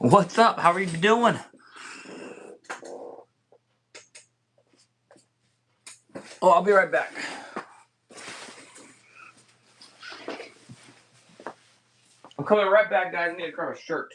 What's up? How are you doing? Oh, I'll be right back. I'm coming right back, guys. I need to grab a shirt.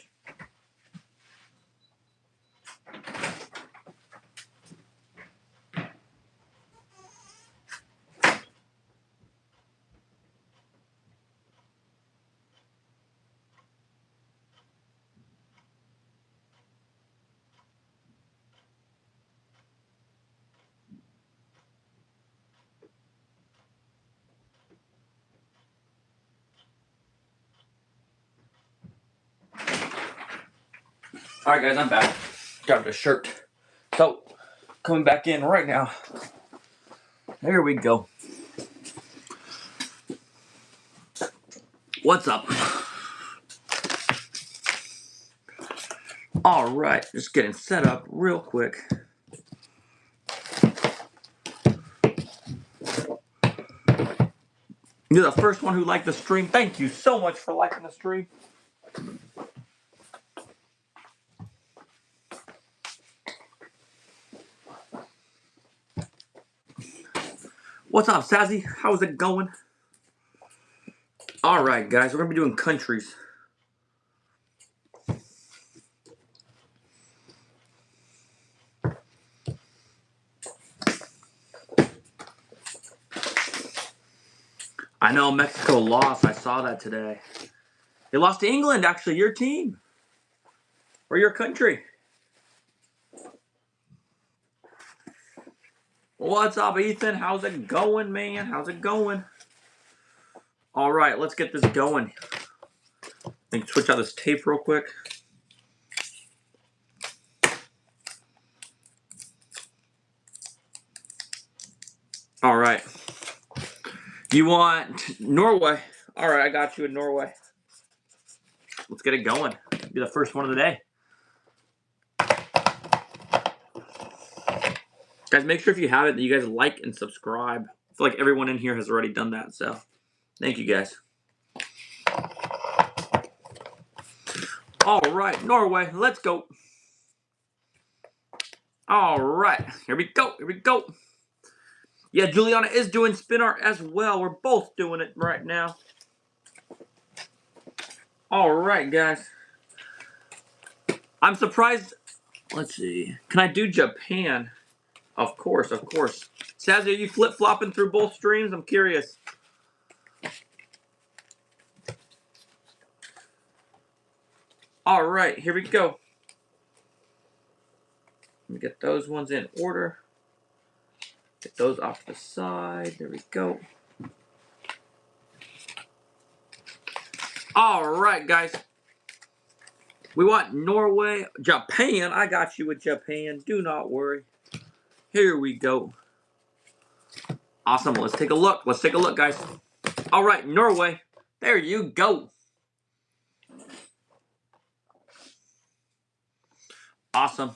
Alright, guys, I'm back. Grabbed a shirt. So, coming back in right now. There we go. What's up? Alright, just getting set up real quick. You're the first one who liked the stream. Thank you so much for liking the stream. What's up, Sazzy? How's it going? Alright, guys, we're going to be doing countries. I know Mexico lost. I saw that today. They lost to England, actually, your team. Or your country. What's up, Ethan? How's it going, man? How's it going? All right, let's get this going. Let me switch out this tape real quick. All right. You want Norway? All right, I got you in Norway. Let's get it going. Be the first one of the day. Guys, make sure if you haven't that you guys like and subscribe. I feel like everyone in here has already done that, so thank you guys. All right, Norway, let's go. All right, here we go, here we go. Yeah, Juliana is doing spin art as well. We're both doing it right now. All right, guys. I'm surprised. Let's see. Can I do Japan? Of course, of course. Sazzy, are you flip-flopping through both streams? I'm curious. All right, here we go. Let me get those ones in order. Get those off the side. There we go. All right, guys. We want Norway, Japan. I got you with Japan. Do not worry. Here we go. Awesome. Let's take a look. Let's take a look, guys. All right, Norway. There you go. Awesome.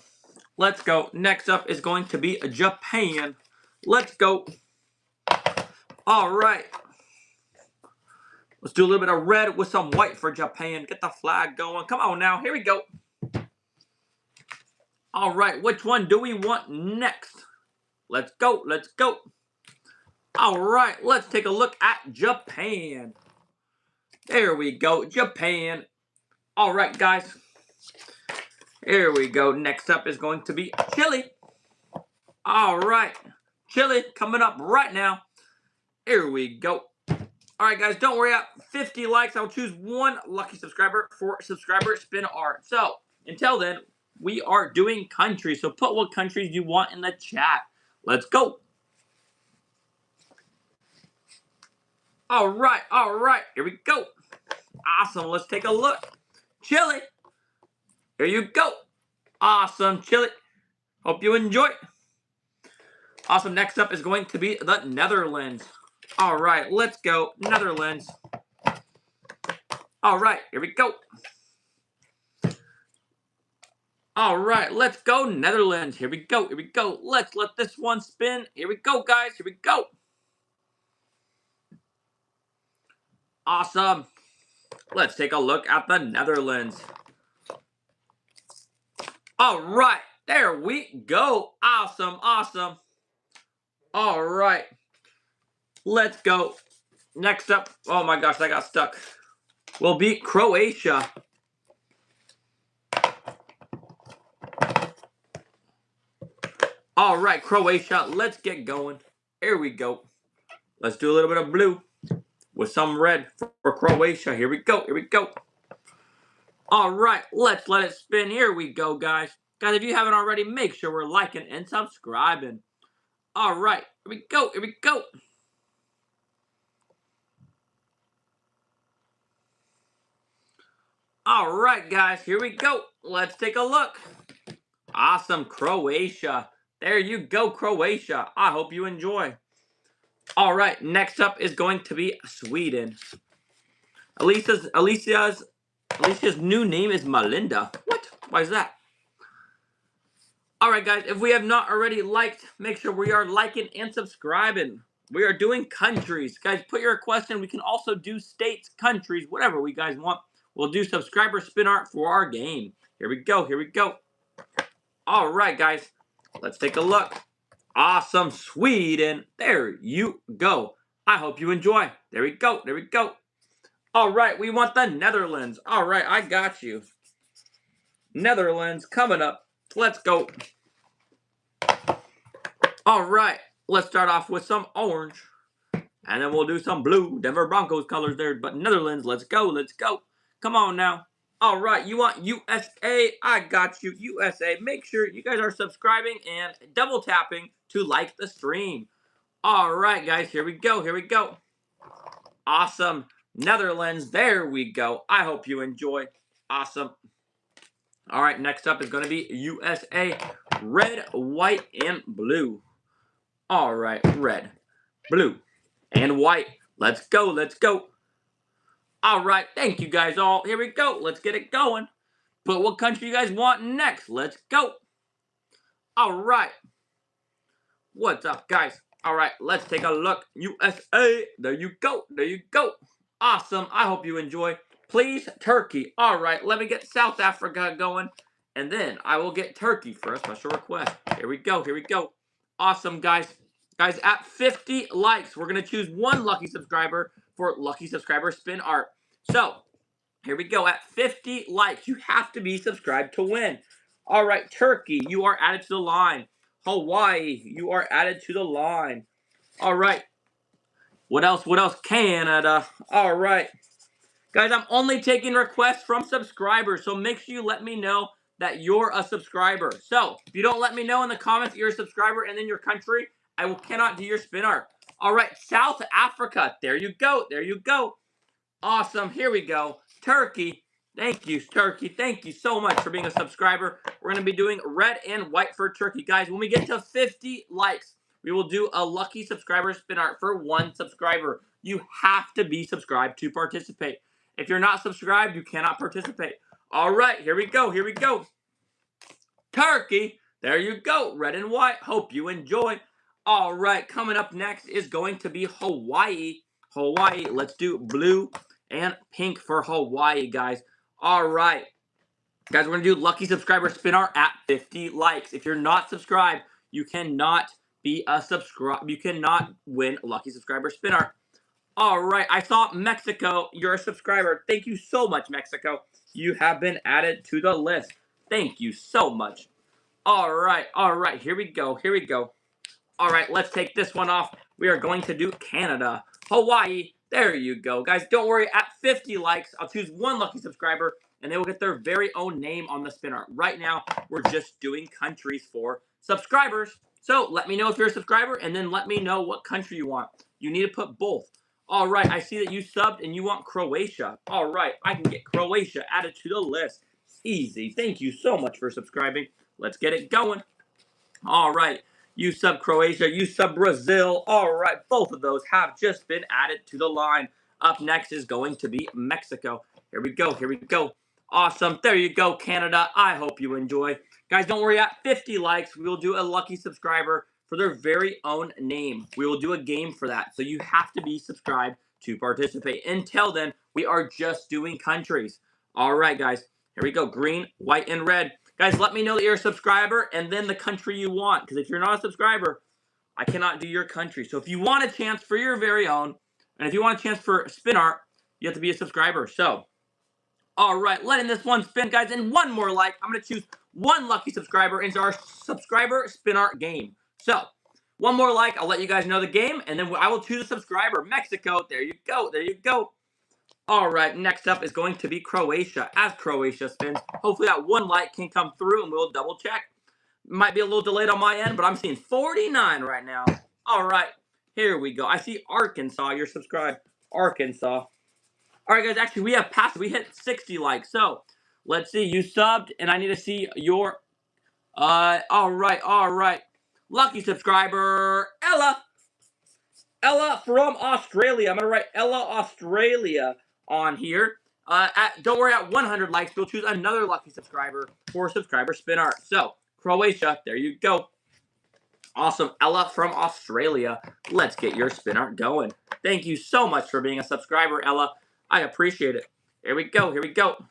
Let's go. Next up is going to be Japan. Let's go. All right. Let's do a little bit of red with some white for Japan. Get the flag going. Come on now. Here we go. All right. Which one do we want next? Let's go. Let's go. All right. Let's take a look at Japan. There we go. Japan. All right, guys. Here we go. Next up is going to be Chile. All right. Chile coming up right now. Here we go. All right, guys, don't worry. At 50 likes, I'll choose one lucky subscriber for subscriber spin art. So, until then, we are doing countries. So, put what countries you want in the chat. Let's go. All right. Here we go. Awesome. Let's take a look. Chile. Here you go. Awesome, Chile. Hope you enjoy. Awesome. Next up is going to be the Netherlands. All right, let's go. Netherlands. All right, here we go. All right, let's go, Netherlands. Here we go. Here we go. Let's let this one spin. Here we go, guys. Here we go. Awesome. Let's take a look at the Netherlands. All right, there we go. Awesome, awesome. All right, let's go. Next up, oh my gosh, I got stuck. Will be Croatia. All right, Croatia, let's get going. Here we go. Let's do a little bit of blue with some red for Croatia. Here we go, here we go. All right, let's let it spin. Here we go, guys. Guys, if you haven't already, make sure we're liking and subscribing. All right, here we go, here we go. All right, guys, here we go. Let's take a look. Awesome, Croatia. There you go, Croatia. I hope you enjoy. All right, next up is going to be Sweden. Alicia's new name is Melinda. What? Why is that? All right, guys, if we have not already liked, make sure we are liking and subscribing. We are doing countries. Guys, put your request in. We can also do states, countries, whatever we guys want. We'll do subscriber spin art for our game. Here we go, here we go. All right, guys, let's take a look. Awesome, Sweden. There you go. I hope you enjoy. There we go, there we go. All right, we want the Netherlands. All right, I got you. Netherlands coming up. Let's go. All right, let's start off with some orange. And then we'll do some blue. Denver Broncos colors there. But Netherlands, let's go, let's go. Come on now. All right, you want USA? I got you, USA. Make sure you guys are subscribing and double tapping to like the stream. All right, guys, here we go, here we go. Awesome. Netherlands, there we go. I hope you enjoy. Awesome. All right, next up is going to be USA. Red, white, and blue. All right, red, blue, and white. Let's go, let's go. All right, thank you guys all. Here we go. Let's get it going. Put what country you guys want next. Let's go. All right. What's up, guys? All right, let's take a look. USA. There you go. There you go. Awesome. I hope you enjoy. Please, Turkey. All right, let me get South Africa going, and then I will get Turkey for a special request. Here we go. Here we go. Awesome, guys. Guys, at 50 likes, we're going to choose one lucky subscriber for lucky subscriber spin art. So, here we go. At 50 likes, you have to be subscribed to win. All right, Turkey, you are added to the line. Hawaii, you are added to the line. All right. What else? What else? Canada. All right. Guys, I'm only taking requests from subscribers, so make sure you let me know that you're a subscriber. So, if you don't let me know in the comments that you're a subscriber and then your country, I cannot do your spin art. All right, South Africa. There you go. There you go. Awesome. Here we go. Turkey. Thank you, Turkey. Thank you so much for being a subscriber. We're going to be doing red and white for Turkey. Guys, when we get to 50 likes, we will do a lucky subscriber spin art for one subscriber. You have to be subscribed to participate. If you're not subscribed, you cannot participate. All right, here we go. Here we go. Turkey. There you go. Red and white. Hope you enjoy. All right, coming up next is going to be Hawaii. Hawaii. Let's do blue and pink for Hawaii, guys. All right. Guys, we're going to do lucky subscriber spin art at 50 likes. If you're not subscribed, you cannot be a subscribe. You cannot win lucky subscriber spin art. All right. I saw Mexico. You're a subscriber. Thank you so much, Mexico. You have been added to the list. Thank you so much. All right. All right. Here we go. Here we go. All right. Let's take this one off. We are going to do Canada. Hawaii. There you go. Guys, don't worry. At 50 likes, I'll choose one lucky subscriber, and they will get their very own name on the spin art. Right now, we're just doing countries for subscribers. So let me know if you're a subscriber, and then let me know what country you want. You need to put both. All right, I see that you subbed and you want Croatia. All right, I can get Croatia added to the list. Easy. Thank you so much for subscribing. Let's get it going. All right. You sub Croatia, you sub Brazil. All right, both of those have just been added to the line. Up next is going to be Mexico. Here we go, here we go. Awesome, there you go, Canada. I hope you enjoy. Guys, don't worry, at 50 likes, we will do a lucky subscriber for their very own name. We will do a game for that, so you have to be subscribed to participate. Until then, we are just doing countries. All right, guys, here we go, green, white, and red. Guys, let me know that you're a subscriber and then the country you want. Because if you're not a subscriber, I cannot do your country. So if you want a chance for your very own, and if you want a chance for spin art, you have to be a subscriber. So, all right, letting this one spin, guys. And one more like. I'm going to choose one lucky subscriber into our subscriber spin art game. So, one more like. I'll let you guys know the game, and then I will choose a subscriber. Mexico. There you go. There you go. All right, next up is going to be Croatia. As Croatia spins, hopefully that one like can come through, and we'll double check. Might be a little delayed on my end, but I'm seeing 49 right now. All right, here we go. I see Arkansas. You're subscribed. Arkansas. All right, guys. Actually, we have passed. We hit 60 likes. So let's see. You subbed, and I need to see your. All right. Lucky subscriber, Ella. Ella from Australia. I'm gonna write Ella Australia on here. Don't worry. At 100 likes, we'll choose another lucky subscriber for subscriber spin art. So Croatia. There you go. Awesome. Ella from Australia. Let's get your spin art going. Thank you so much for being a subscriber, Ella. I appreciate it. Here we go. Here we go.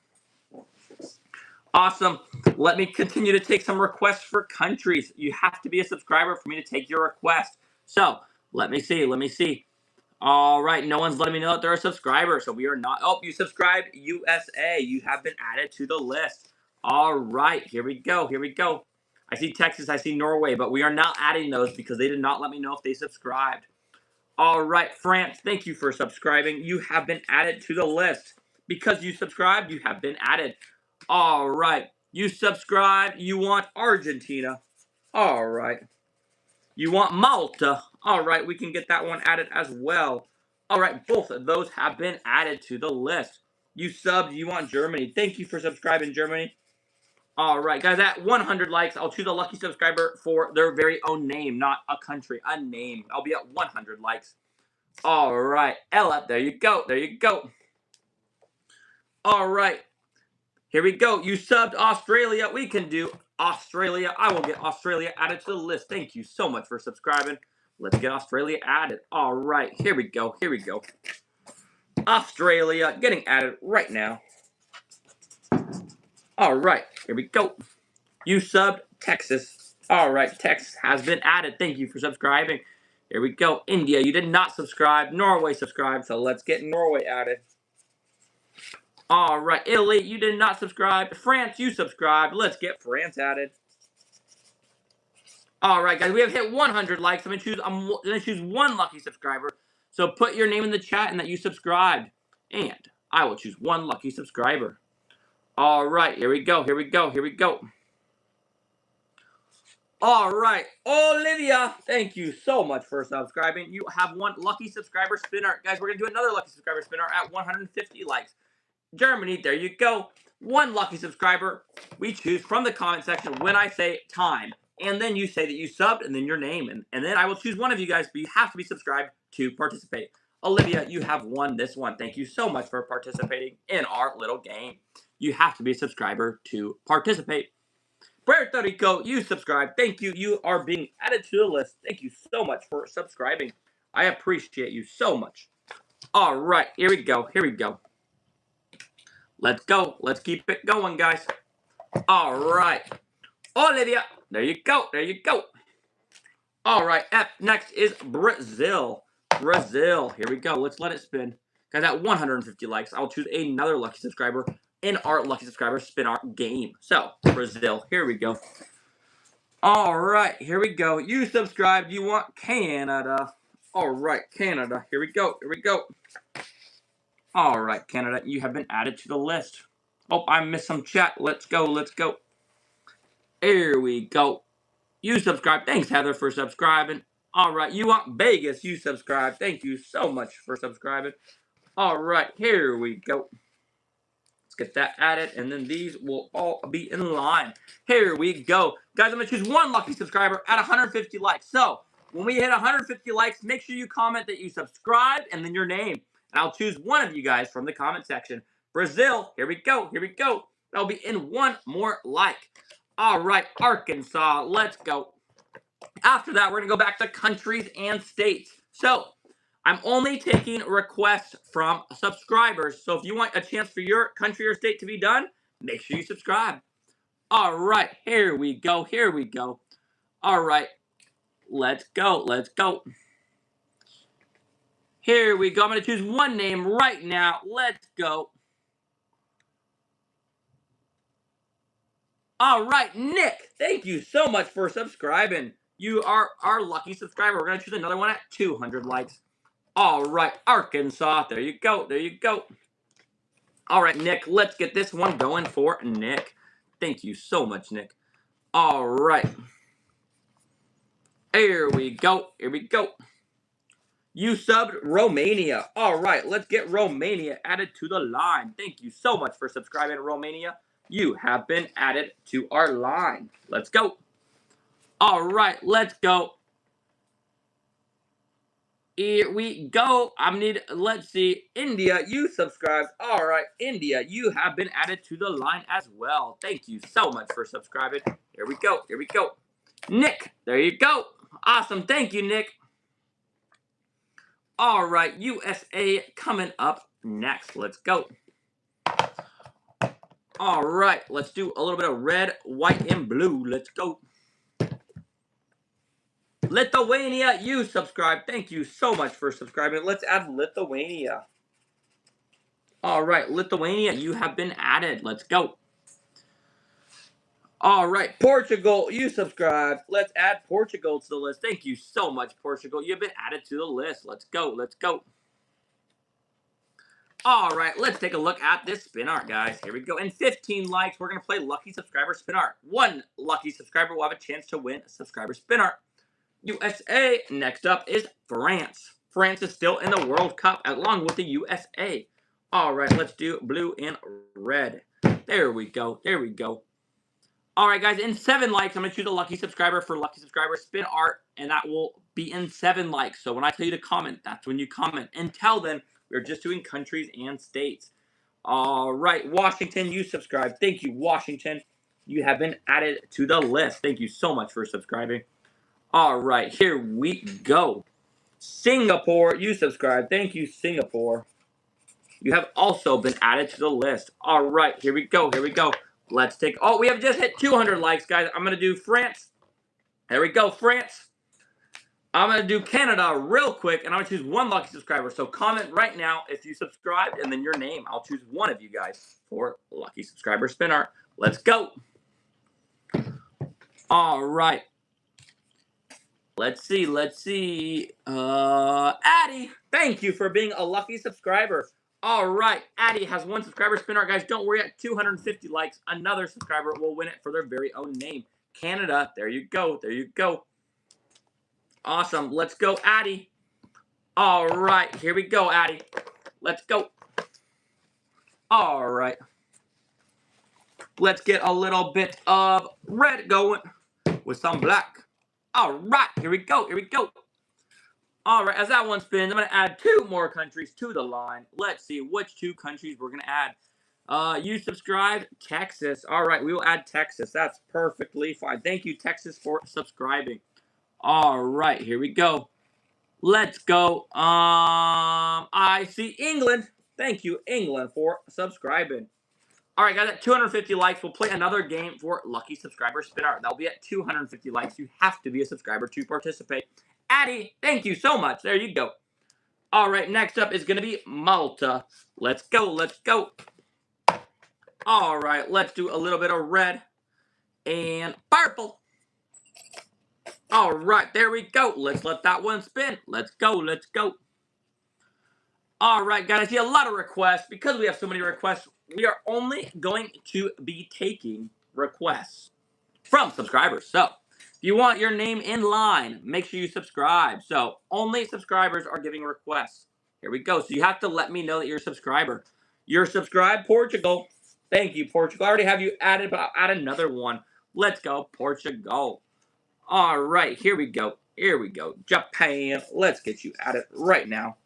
Awesome. Let me continue to take some requests for countries. You have to be a subscriber for me to take your request. So, let me see. Let me see. All right. No one's letting me know that they're a subscriber, so we are not. Oh, you subscribed. USA. You have been added to the list. All right. Here we go. Here we go. I see Texas, I see Norway, but we are not adding those because they did not let me know if they subscribed. All right, France, thank you for subscribing. You have been added to the list. Because you subscribed, you have been added. All right, you subscribed. You want Argentina. All right. You want Malta. All right, we can get that one added as well. All right, both of those have been added to the list. You subbed. You want Germany. Thank you for subscribing, Germany. All right, guys, at 100 likes, I'll choose a lucky subscriber for their very own name, not a country, a name. I'll be at 100 likes. All right, Ella, there you go, there you go. All right, here we go. You subbed Australia. We can do Australia. I will get Australia added to the list. Thank you so much for subscribing. Let's get Australia added. All right, here we go, here we go. Australia getting added right now. All right, here we go. You subbed Texas. All right, Texas has been added. Thank you for subscribing. Here we go. India, you did not subscribe. Norway subscribed, so let's get Norway added. All right, Italy, you did not subscribe. France, you subscribed. Let's get France added. All right, guys, we have hit 100 likes. I'm gonna choose one lucky subscriber. So put your name in the chat and that you subscribed, and I will choose one lucky subscriber. All right, here we go. Here we go. Here we go. All right, Olivia, thank you so much for subscribing. You have one lucky subscriber spin art. Guys, we're going to do another lucky subscriber spin art at 150 likes. Germany, there you go. One lucky subscriber. We choose from the comment section when I say time. And then you say that you subbed and then your name. And then I will choose one of you guys, but you have to be subscribed to participate. Olivia, you have won this one. Thank you so much for participating in our little game. You have to be a subscriber to participate. Puerto Rico, you subscribe. Thank you. You are being added to the list. Thank you so much for subscribing. I appreciate you so much. All right, here we go. Here we go. Let's go. Let's keep it going, guys. All right. Olivia, there you go. There you go. All right, next is Brazil. Brazil, here we go. Let's let it spin. Guys, at 150 likes, I'll choose another lucky subscriber in our lucky subscriber spin art game. So, Brazil, here we go. All right, here we go. You subscribed. You want Canada. All right, Canada. Here we go. Here we go. All right, Canada, you have been added to the list. Oh, I missed some chat. Let's go. Let's go. Here we go. You subscribe. Thanks, Heather, for subscribing. All right, you want Vegas. You subscribe. Thank you so much for subscribing. All right, here we go. Let's get that added, and then these will all be in line. Here we go. Guys, I'm going to choose one lucky subscriber at 150 likes. So, when we hit 150 likes, make sure you comment that you subscribed and then your name. And I'll choose one of you guys from the comment section. Brazil, here we go. Here we go. That'll be in one more like. All right, Arkansas, let's go. After that, we're going to go back to countries and states. So, I'm only taking requests from subscribers. So if you want a chance for your country or state to be done, make sure you subscribe. All right, here we go. Here we go. All right, let's go. Let's go. Here we go. I'm going to choose one name right now. Let's go. All right, Nick, thank you so much for subscribing. You are our lucky subscriber. We're going to choose another one at 200 likes. All right, Arkansas. There you go. There you go. All right, Nick, let's get this one going for Nick. Thank you so much, Nick. All right. Here we go. Here we go. You subbed Romania. All right, let's get Romania added to the line. Thank you so much for subscribing, Romania. You have been added to our line. Let's go. All right, let's go. Here we go. Let's see. India, you subscribed. All right, India, you have been added to the line as well. Thank you so much for subscribing. Here we go. Here we go. Nick, there you go. Awesome. Thank you, Nick. All right, USA coming up next. Let's go. All right, let's do a little bit of red, white, and blue. Let's go. Lithuania, you subscribe. Thank you so much for subscribing. Let's add Lithuania. All right, Lithuania, you have been added. Let's go. All right, Portugal, you subscribe. Let's add Portugal to the list. Thank you so much, Portugal. You've been added to the list. Let's go. Let's go. All right, let's take a look at this spin art, guys. Here we go. And 15 likes, we're going to play Lucky Subscriber Spin Art. One lucky subscriber will have a chance to win a subscriber spin art. USA. Next up is France. France is still in the World Cup along with the USA. All right, let's do blue and red. There we go. There we go. All right, guys, in 7 likes, I'm going to choose a lucky subscriber for Lucky Subscriber Spin Art, and that will be in 7 likes. So when I tell you to comment, that's when you comment. Until then, we're just doing countries and states. All right, Washington, you subscribe. Thank you, Washington. You have been added to the list. Thank you so much for subscribing. All right, here we go. Singapore, you subscribe. Thank you, Singapore. You have also been added to the list. All right, here we go. Here we go. Let's take... Oh, we have just hit 200 likes, guys. I'm going to do France. There we go, France. I'm going to do Canada real quick, and I'm going to choose one lucky subscriber. So comment right now if you subscribed, and then your name. I'll choose one of you guys for Lucky Subscriber Spin Art. Let's go. All right. Let's see. Let's see. Addie, thank you for being a lucky subscriber. All right. Addie has 1 subscriber spin art, guys. Don't worry. At 250 likes, another subscriber will win it for their very own name. Canada. There you go. There you go. Awesome. Let's go, Addie. All right. Here we go, Addie. Let's go. All right. Let's get a little bit of red going with some black. All right, here we go, here we go. All right, as that one spins, I'm going to add 2 more countries to the line. Let's see which 2 countries we're going to add. You subscribed, Texas. All right, we will add Texas. That's perfectly fine. Thank you, Texas, for subscribing. All right, here we go. Let's go. I see England. Thank you, England, for subscribing. All right, guys, at 250 likes, we'll play another game for Lucky Subscriber Spin Art. That'll be at 250 likes. You have to be a subscriber to participate. Addie, thank you so much. There you go. All right, next up is going to be Malta. Let's go. Let's go. All right, let's do a little bit of red and purple. All right, there we go. Let's let that one spin. Let's go. Let's go. All right, guys, I see a lot of requests. Because we have so many requests, we are only going to be taking requests from subscribers. So, if you want your name in line, make sure you subscribe. So, only subscribers are giving requests. Here we go. So, you have to let me know that you're a subscriber. You're subscribed, Portugal. Thank you, Portugal. I already have you added, but I'll add another one. Let's go, Portugal. All right, here we go. Here we go. Japan. Let's get you added right now.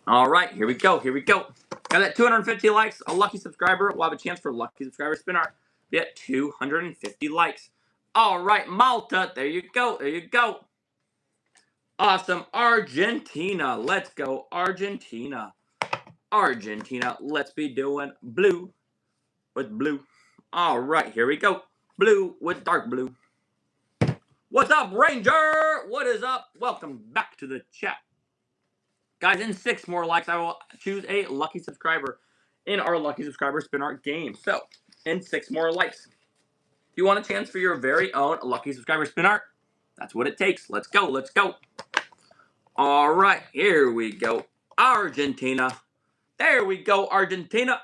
All right, here we go. Here we go. Got that 250 likes. A lucky subscriber will have a chance for Lucky Subscriber Spin Art. Be at 250 likes. All right, Malta. There you go. There you go. Awesome. Argentina. Let's go, Argentina. Argentina. Let's be doing blue with blue. All right, here we go. blue with dark blue. What's up, Ranger? What is up? Welcome back to the chat. Guys, in 6 more likes, I will choose a lucky subscriber in our lucky subscriber spin art game. So, in 6 more likes, if you want a chance for your very own lucky subscriber spin art, that's what it takes. Let's go, let's go. All right, here we go. Argentina. There we go, Argentina.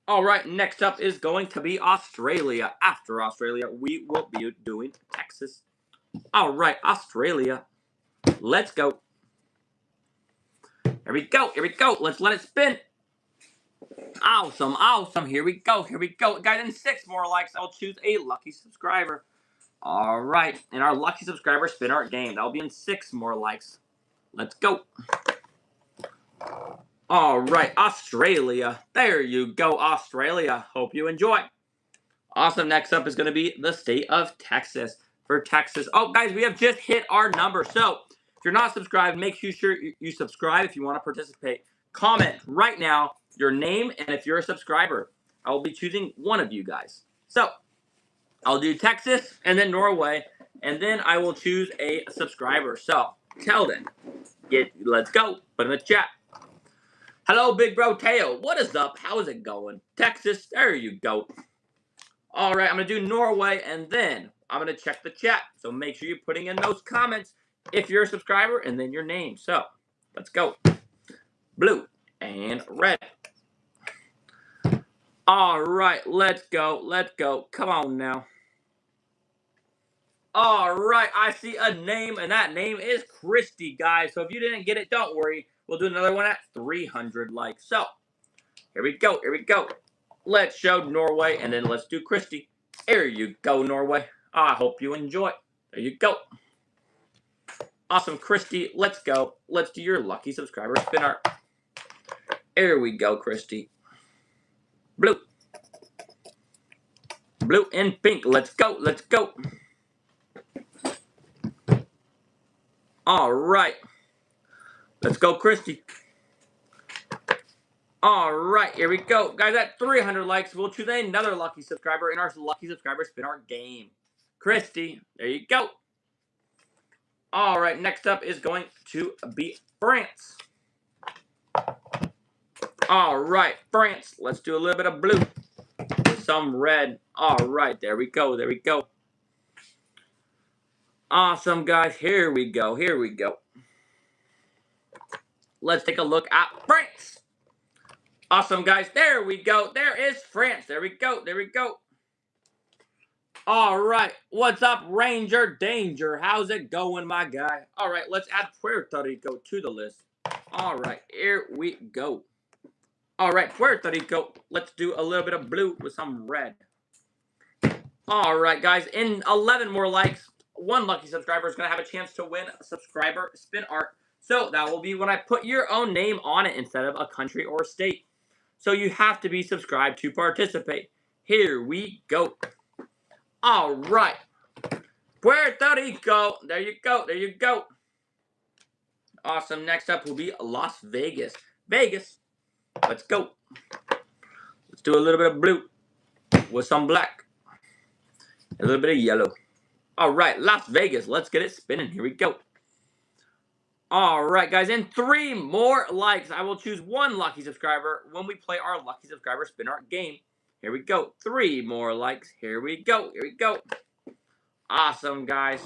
All right, next up is going to be Australia. After Australia, we will be doing Texas. All right, Australia. Let's go. Here we go, here we go. Let's let it spin. Awesome, awesome. Here we go, here we go. Guys, in 6 more likes, I'll choose a lucky subscriber. All right, in our lucky subscriber spin art game. That'll be in 6 more likes. Let's go. All right, Australia. There you go, Australia. Hope you enjoy. Awesome. Next up is going to be the state of Texas. For Texas. Oh, guys, we have just hit our number. So, if you're not subscribed, make sure you subscribe if you want to participate. Comment right now your name and if you're a subscriber. I will be choosing one of you guys. So, I'll do Texas and then Norway, and then I will choose a subscriber. So, till then, let's go. Put in the chat. Hello, Big Bro Teo. What is up? How's it going? Texas, there you go. All right, I'm going to do Norway, and then I'm going to check the chat. So make sure you're putting in those comments if you're a subscriber, and then your name. So, let's go. Blue and red. All right, let's go. Let's go. Come on now. All right, I see a name, and that name is Christy, guys. So if you didn't get it, don't worry. We'll do another one at 300 likes. So, here we go. Here we go. Let's show Norway, and then let's do Christy. There you go, Norway. I hope you enjoy. There you go. Awesome, Christy. Let's go. Let's do your lucky subscriber spin art. There we go, Christy. Blue. Blue and pink. Let's go. Let's go. All right. Let's go, Christy. All right, here we go. Guys, at 300 likes, we'll choose another lucky subscriber in our lucky subscriber spin art game. Christy, there you go. All right, next up is going to be France. All right, France. Let's do a little bit of blue with some red. All right, there we go. There we go. Awesome, guys. Here we go. Here we go. Let's take a look at France. Awesome, guys. There we go. There is France. There we go. There we go. All right. What's up, Ranger Danger? How's it going, my guy? All right. Let's add Puerto Rico to the list. All right. Here we go. All right. Puerto Rico. Let's do a little bit of blue with some red. All right, guys. In 11 more likes, one lucky subscriber is going to have a chance to win a subscriber spin art. So that will be when I put your own name on it instead of a country or state. So you have to be subscribed to participate. Here we go. All right. Puerto Rico. There you go. There you go. Awesome. Next up will be Las Vegas. Vegas. Let's go. Let's do a little bit of blue with some black. A little bit of yellow. All right. Las Vegas. Let's get it spinning. Here we go. All right, guys, in 3 more likes, I will choose one lucky subscriber when we play our lucky subscriber spin art game. Here we go. 3 more likes. Here we go. Here we go. Awesome, guys.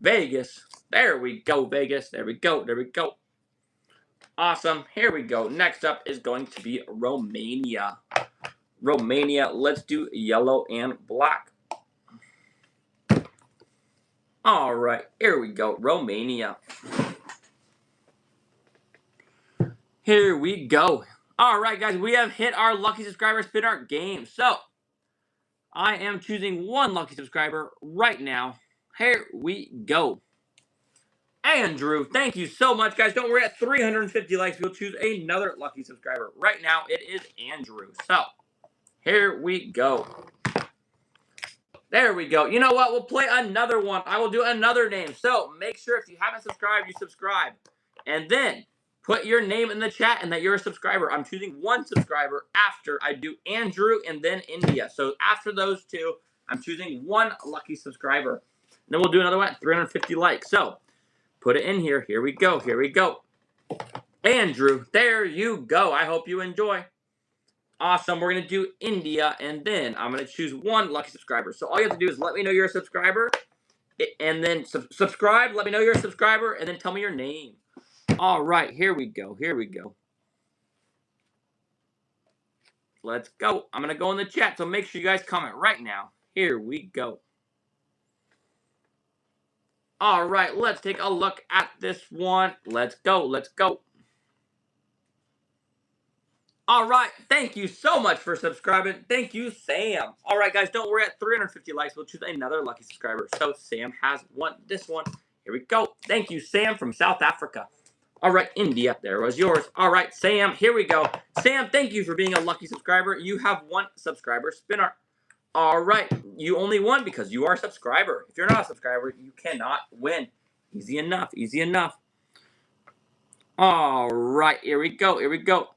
Vegas. There we go, Vegas. There we go. There we go. Awesome. Here we go. Next up is going to be Romania. Romania. Let's do yellow and black. All right, here we go. Romania. Here we go. All right, guys, we have hit our lucky subscriber spin art game. So, I am choosing one lucky subscriber right now. Here we go. Andrew, thank you so much, guys. Don't worry, at 350 likes, we'll choose another lucky subscriber. Right now, it is Andrew. So, here we go. There we go. You know what? We'll play another one. I will do another name. So, make sure if you haven't subscribed, you subscribe. And then, put your name in the chat and that you're a subscriber. I'm choosing one subscriber after I do Andrew and then India. So, after those two, I'm choosing one lucky subscriber. And then we'll do another one at 350 likes. So, put it in here. Here we go. Here we go. Andrew, there you go. I hope you enjoy. Awesome. We're going to do India, and then I'm going to choose one lucky subscriber. So all you have to do is let me know you're a subscriber, and then subscribe. Let me know you're a subscriber, and then tell me your name. All right. Here we go. Here we go. Let's go. I'm going to go in the chat, so make sure you guys comment right now. Here we go. All right. Let's take a look at this one. Let's go. Let's go. All right, thank you so much for subscribing. Thank you, Sam. All right, guys, don't worry. At 350 likes, we'll choose another lucky subscriber. So Sam has this one. Here we go. Thank you, Sam from South Africa. All right, India, there was yours. All right, Sam, here we go. Sam, thank you for being a lucky subscriber. You have one subscriber spinner. All right, you only won because you are a subscriber. If you're not a subscriber, you cannot win. Easy enough, easy enough. All right, here we go, here we go.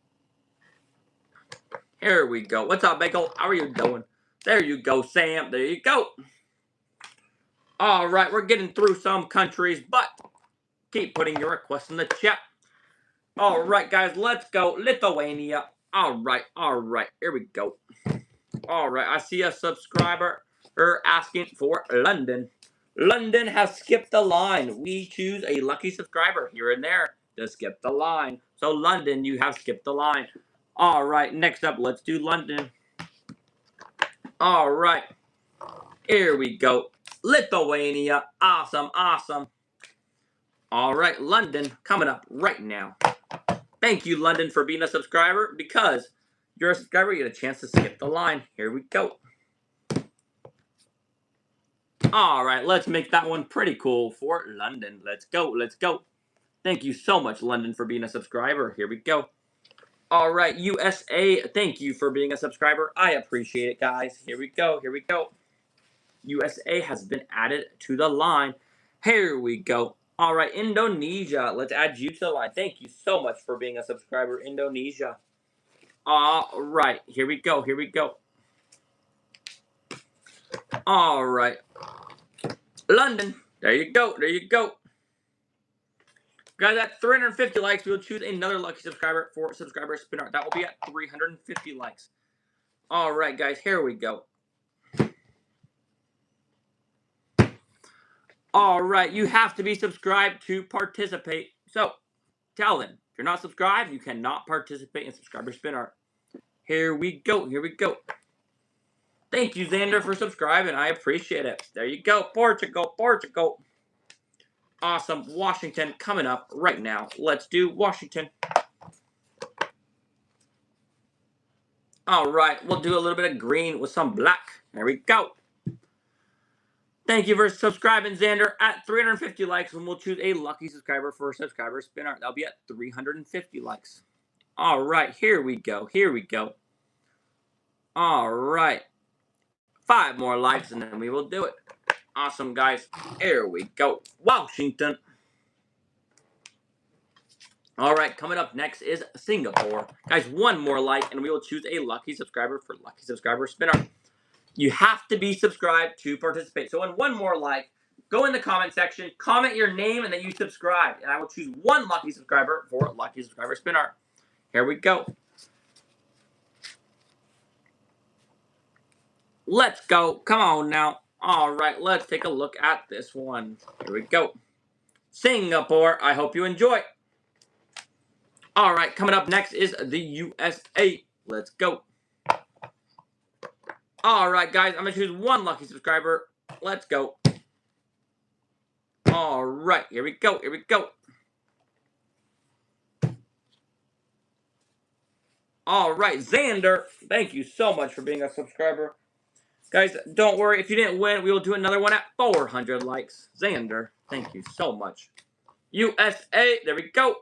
Here we go. What's up, Michael? How are you doing? There you go, Sam. There you go. All right, we're getting through some countries, but keep putting your requests in the chat. All right, guys, let's go. Lithuania. All right. Here we go. All right, I see a subscriber asking for London. London has skipped the line. We choose a lucky subscriber here and there to skip the line. So, London, you have skipped the line. All right, next up, let's do London. All right, here we go. Lithuania, awesome, awesome. All right, London, coming up right now. Thank you, London, for being a subscriber. Because you're a subscriber, you get a chance to skip the line. Here we go. All right, let's make that one pretty cool for London. Let's go, let's go. Thank you so much, London, for being a subscriber. Here we go. All right, USA, thank you for being a subscriber. I appreciate it, guys. Here we go, here we go. USA has been added to the line. Here we go. All right, Indonesia, let's add you to the line. Thank you so much for being a subscriber, Indonesia. All right, here we go, here we go. All right. London, there you go, there you go. Guys, at 350 likes, we will choose another lucky subscriber for subscriber spinner. That will be at 350 likes. All right, guys, here we go. All right, you have to be subscribed to participate. So, tell them, if you're not subscribed, you cannot participate in subscriber spinner. Here we go, here we go. Thank you, Xander, for subscribing. I appreciate it. There you go. Portugal, Portugal. Awesome. Washington coming up right now. Let's do Washington. All right. We'll do a little bit of green with some black. There we go. Thank you for subscribing, Xander. At 350 likes, and we'll choose a lucky subscriber for subscriber spinner. That'll be at 350 likes. All right. Here we go. Here we go. All right. 5 more likes, and then we will do it. Awesome, guys. Here we go. Washington. All right, coming up next is Singapore. Guys, 1 more like, and we will choose a lucky subscriber for lucky subscriber spinner. You have to be subscribed to participate. So, in 1 more like, go in the comment section, comment your name, and then you subscribe. And I will choose 1 lucky subscriber for lucky subscriber spinner. Here we go. Let's go. Come on now. All right, let's take a look at this one. Here we go. Singapore, I hope you enjoy. All right, coming up next is the USA. Let's go. All right, guys, I'm going to choose 1 lucky subscriber. Let's go. All right, here we go. Here we go. All right, Xander, thank you so much for being a subscriber. Guys, don't worry. If you didn't win, we will do another one at 400 likes. Xander, thank you so much. USA, there we go.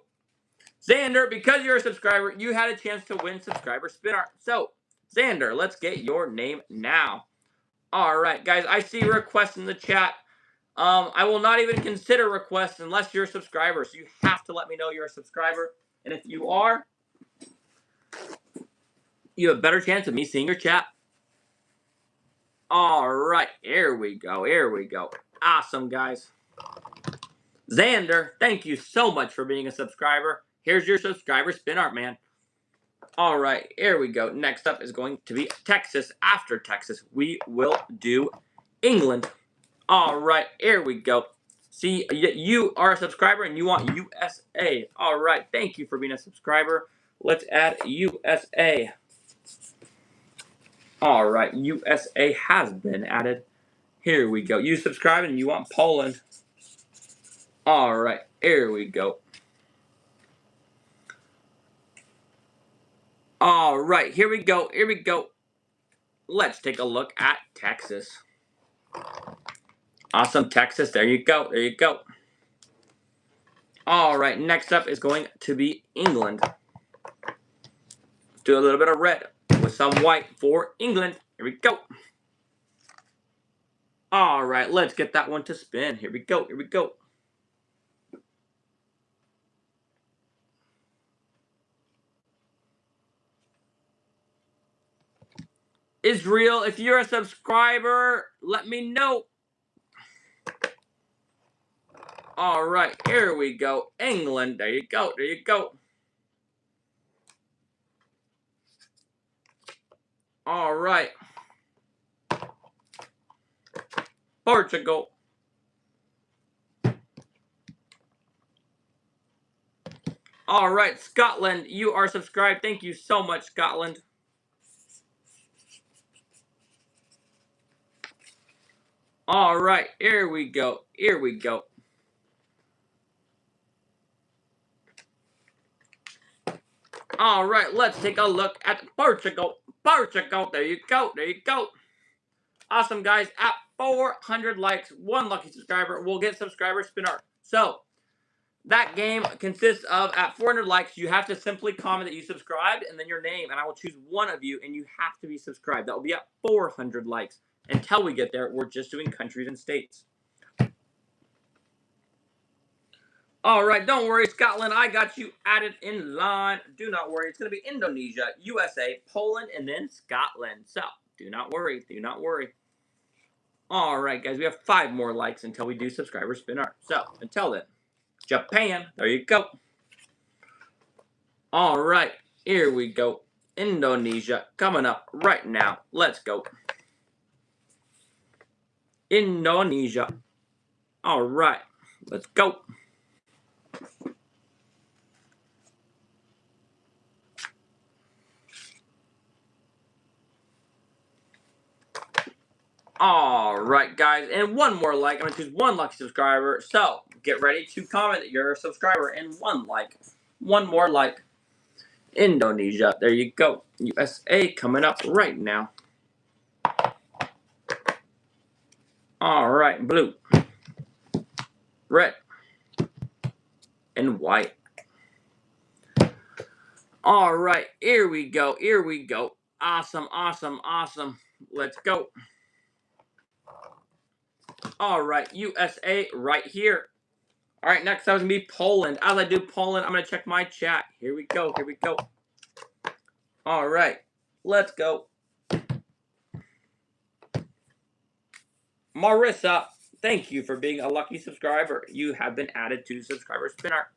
Xander, because you're a subscriber, you had a chance to win subscriber spinner. So, Xander, let's get your name now. All right, guys, I see requests in the chat. I will not even consider requests unless you're a subscriber. So you have to let me know you're a subscriber. And if you are, you have a better chance of me seeing your chat. All right, here we go. Here we go. Awesome, guys. Xander, thank you so much for being a subscriber. Here's your subscriber spin art, man. All right, here we go. Next up is going to be Texas. After Texas, we will do England. All right, here we go. See, you are a subscriber and you want USA. All right, thank you for being a subscriber. Let's add USA. All right, USA has been added. Here we go. You subscribe and you want Poland. All right, here we go. All right, here we go. Here we go. Let's take a look at Texas. Awesome, Texas. There you go. There you go. All right, next up is going to be England. Do a little bit of red with some white for England. Here we go. All right, let's get that one to spin. Here we go. Here we go. Israel, if you're a subscriber, let me know. All right, here we go. England. There you go. There you go. All right. Portugal. All right, Scotland, you are subscribed. Thank you so much, Scotland. All right, here we go. Here we go. All right, let's take a look at Portugal. Portugal, there you go. There you go. Awesome, guys. At 400 likes, one lucky subscriber will get subscriber spin art. So, that game consists of, at 400 likes, you have to simply comment that you subscribed and then your name, and I will choose one of you, and you have to be subscribed. That will be at 400 likes. Until we get there, we're just doing countries and states. All right, don't worry, Scotland. I got you added in line. Do not worry. It's going to be Indonesia, USA, Poland, and then Scotland. So, do not worry. Do not worry. All right, guys. We have 5 more likes until we do subscriber spin art. So, until then, Japan. There you go. All right, here we go. Indonesia coming up right now. Let's go. Indonesia. All right, let's go. All right, guys, and one more like. I'm going to choose one lucky subscriber. So, get ready to comment that you're a subscriber and one like. One more like. Indonesia. There you go. USA coming up right now. All right, blue, red, and white. All right, here we go. Here we go. Awesome, awesome, awesome. Let's go. All right, USA right here. All right, next up is going to be Poland. As I do Poland, I'm going to check my chat. Here we go. Here we go. All right, let's go. Marissa, thank you for being a lucky subscriber. You have been added to subscriber spin art.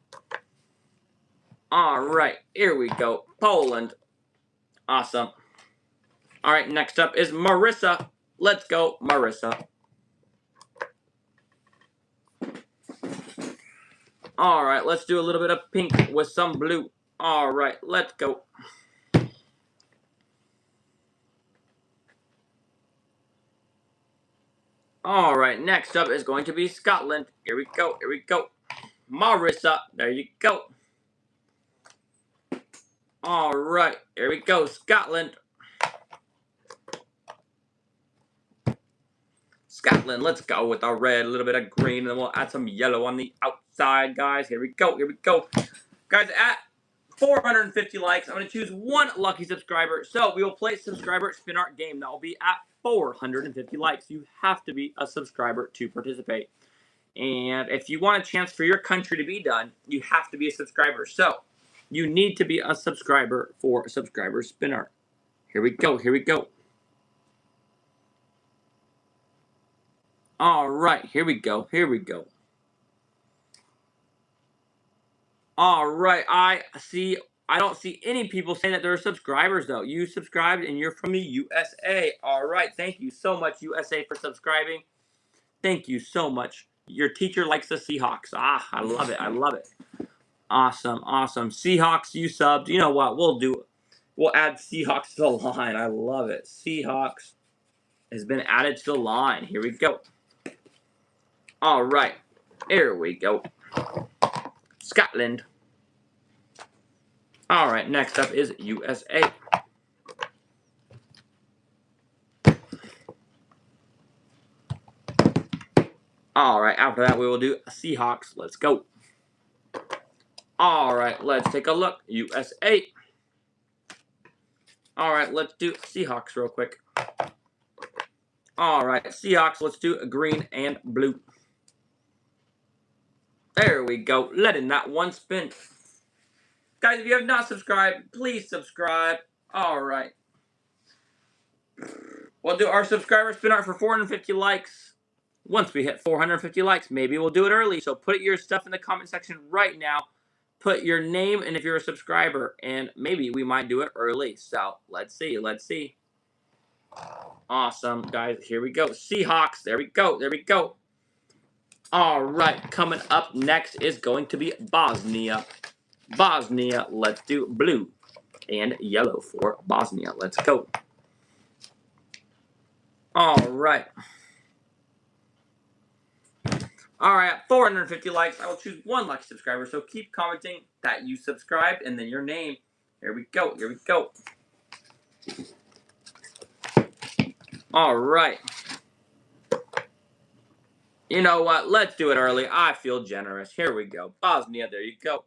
All right, here we go. Poland. Awesome. All right, next up is Marissa. Let's go, Marissa. All right, let's do a little bit of pink with some blue. All right, let's go. All right, next up is going to be Scotland. Here we go. Here we go. Marissa, there you go. All right, here we go. Scotland. Scotland, let's go with our red, a little bit of green, and then we'll add some yellow on the outside, guys. Here we go. Here we go. Guys, at 450 likes, I'm going to choose one lucky subscriber. So we will play subscriber spin art game. That will be at 450 likes. You have to be a subscriber to participate. And if you want a chance for your country to be done, you have to be a subscriber. So you need to be a subscriber for subscriber spin art. Here we go. Here we go. All right, here we go. Here we go. All right, I don't see any people saying that they're subscribers though. You subscribed and you're from the USA. All right, thank you so much USA for subscribing. Thank you so much. Your teacher likes the Seahawks. Ah, I love it. I love it. Awesome, awesome. Seahawks, you subbed. You know what? We'll add Seahawks to the line. I love it. Seahawks has been added to the line. Here we go. All right. Here we go. Scotland. All right, next up is USA. All right, after that we will do Seahawks. Let's go. All right, let's take a look. USA. All right, let's do Seahawks real quick. All right, Seahawks, let's do green and blue. There we go. Letting that one spin. Guys, if you have not subscribed, please subscribe. All right. We'll do our subscriber spin art for 450 likes. Once we hit 450 likes, maybe we'll do it early. So put your stuff in the comment section right now. Put your name and if you're a subscriber, and maybe we might do it early. So let's see. Let's see. Awesome, guys. Here we go. Seahawks. There we go. There we go. All right. Coming up next is going to be Bosnia. Bosnia. Let's do blue and yellow for Bosnia. Let's go. All right. All right, 450 likes. I will choose one lucky subscriber. So keep commenting that you subscribed and then your name. Here we go. Here we go. All right. You know what? Let's do it early. I feel generous. Here we go. Bosnia, there you go.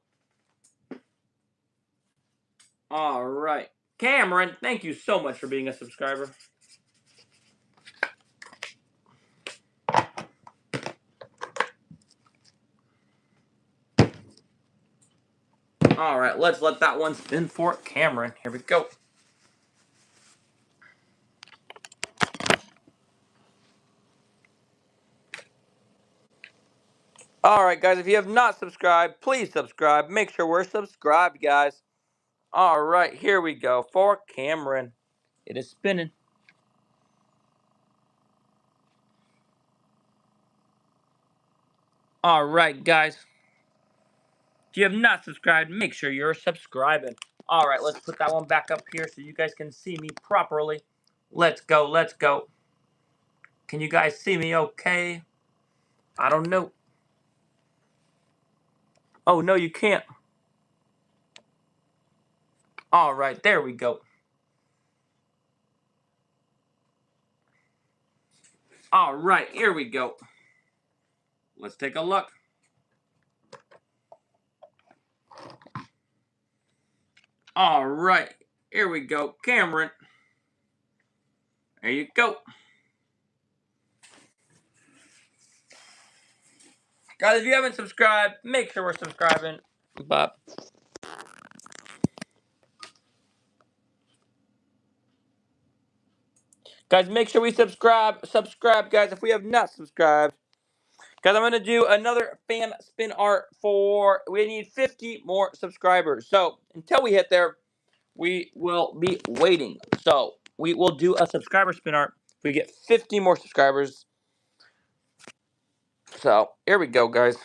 All right. Cameron, thank you so much for being a subscriber. All right, let's let that one spin for Cameron. Here we go. All right, guys, if you have not subscribed, please subscribe. Make sure we're subscribed, guys. All right, here we go for Cameron. It is spinning. All right, guys. If you have not subscribed, make sure you're subscribing. All right, let's put that one back up here so you guys can see me properly. Let's go. Let's go. Can you guys see me okay? I don't know. Oh, no, you can't. All right, there we go. All right, here we go. Let's take a look. All right, here we go. Cameron. There you go. Guys, if you haven't subscribed, make sure we're subscribing. But guys, make sure we subscribe. Subscribe, guys, if we have not subscribed. Guys, I'm going to do another fan spin art for, we need 50 more subscribers. So, until we hit there, we will be waiting. So, we will do a subscriber spin art. If we get 50 more subscribers. So, here we go, guys.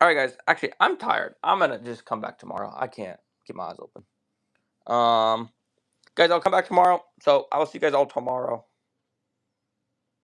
Alright, guys. Actually, I'm tired. I'm going to just come back tomorrow. I can't keep my eyes open. Guys, I'll come back tomorrow. So, I will see you guys all tomorrow.